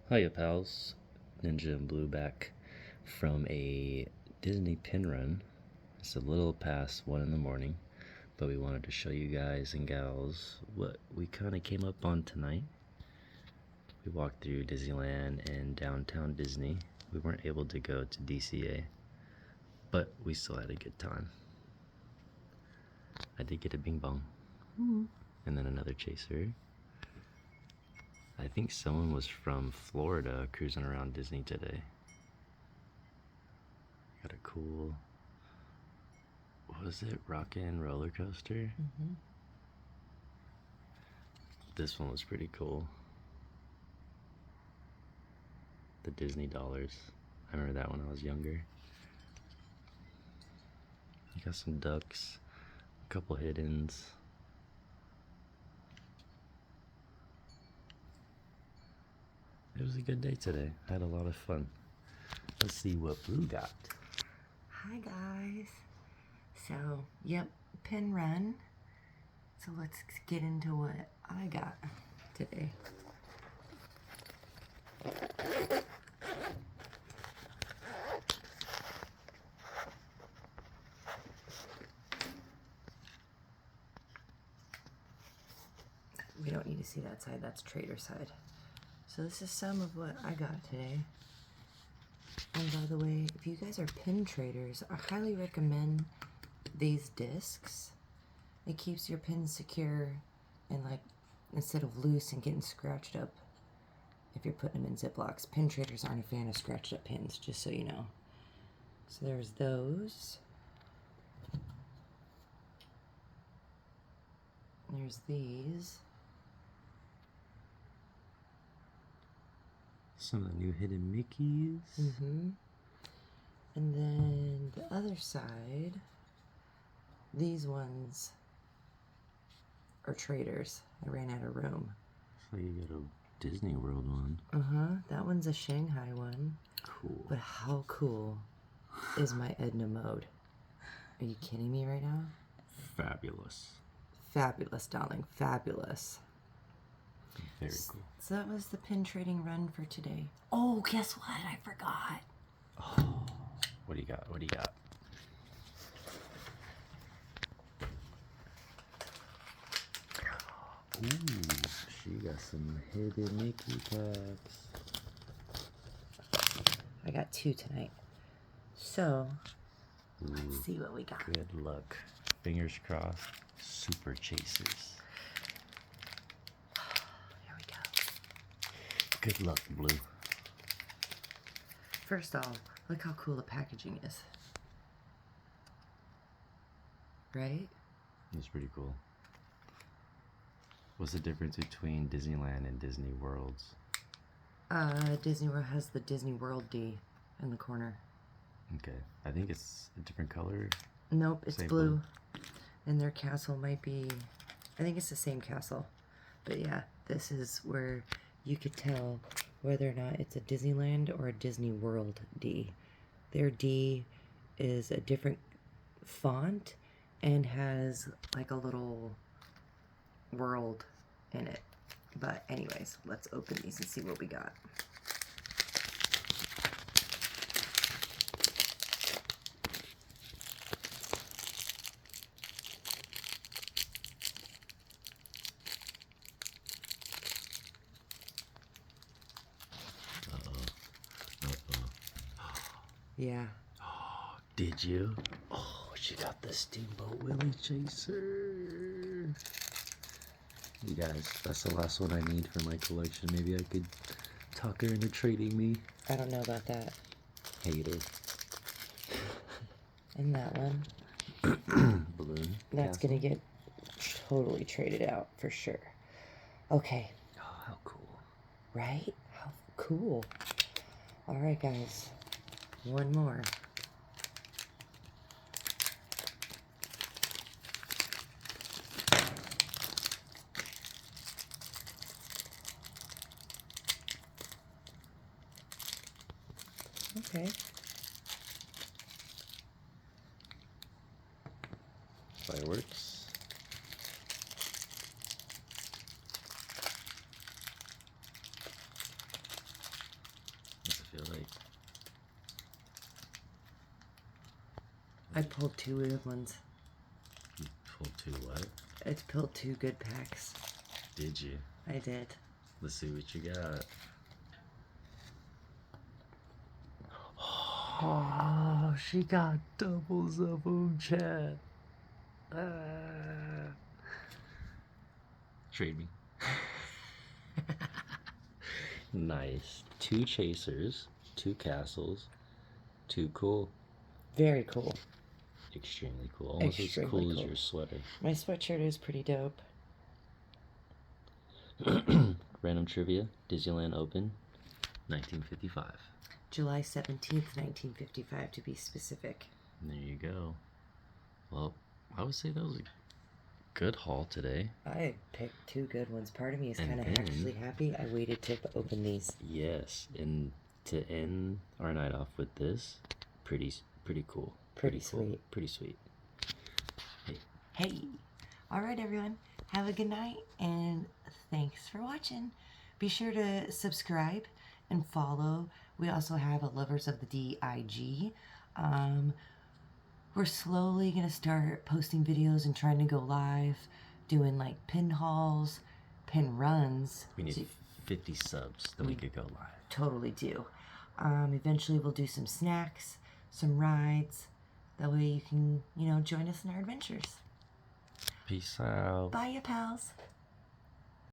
Hiya pals, Ninja and Blue back from a Disney pin run. It's a little past 1 in the morning, but we wanted to show you guys and gals what we kind of came up on tonight. We walked through Disneyland and downtown Disney. We weren't able to go to DCA, but we still had a good time. I did get a bing bong, and then another chaser. I think someone was from Florida cruising around Disney today. Got a cool, what was it, rockin' roller coaster? This one was pretty cool. The Disney dollars. I remember that when I was younger. You got some ducks, a couple hiddens. It was a good day today. I had a lot of fun. Let's see what Blue got. Hi guys. So, yep, pin run. So let's get into what I got today. We don't need to see that side, that's trader side. So this is some of what I got today. And by the way, if you guys are pin traders, I highly recommend these discs. It keeps your pins secure and like instead of loose and getting scratched up if you're putting them in Ziplocs. Pin traders aren't a fan of scratched up pins, just so you know. So there's those. There's these. Some of the new hidden Mickeys. And then the other side, these ones are traders. I ran out of room. So you got a Disney World one. That one's a Shanghai one. Cool. But how cool is my Edna mode? Are you kidding me right now? Fabulous. Fabulous, darling. Fabulous. Very cool. So that was the pin trading run for today. Oh, guess what? I forgot. Oh, what do you got? What do you got? Ooh, she got some hidden Mickey packs. I got 2 tonight. So, Ooh, let's see what we got. Good luck. Fingers crossed. Super chases. Here we go. Good luck, Blue. First off, look how cool the packaging is. Right? It's pretty cool. What's the difference between Disneyland and Disney Worlds? Disney World has the Disney World D in the corner. Okay, I think it's a different color. Nope, it's Same blue. And their castle might be, I think it's the same castle. But yeah, this is where you could tell whether or not it's a Disneyland or a Disney World D. Their D is a different font and has like a little world in it. But anyways, let's open these and see what we got. Yeah. Oh, did you? Oh, she got the Steamboat Willie Chaser. You guys, that's the last one I need for my collection. Maybe I could talk her into trading me. I don't know about that. Hater. And that one. Balloon. That's Castle. gonna get totally traded out for sure. Okay. Oh, how cool. Right? How cool. Alright guys. One more. Okay. Fireworks. feel like. I pulled 2 weird ones. You pulled 2 what? I pulled 2 good packs. Did you? I did. Let's see what you got. Oh, she got doubles of them, chat. Trade me. Nice. 2 chasers, 2 castles, 2 cool. Very cool. Extremely cool. Almost Extremely as cool as cool. your sweater. My sweatshirt is pretty dope. Random trivia. Disneyland opened 1955. July 17th, 1955 to be specific. There you go. Well, I would say that was a good haul today. I picked 2 good ones. Part of me is And kind of then- actually happy I waited to open these. Yes, and to end our night off with this, pretty cool. Pretty cool. sweet. Pretty sweet. Hey. All right, everyone. Have a good night, and thanks for watching. Be sure to subscribe and follow. We also have a Lovers of the DIG. We're slowly going to start posting videos and trying to go live, doing like pin hauls, pin runs. We need 50 subs, then we could go live. Totally do. Eventually we'll do some snacks, some rides. That way you can, join us in our adventures. Peace out. Bye, ya pals.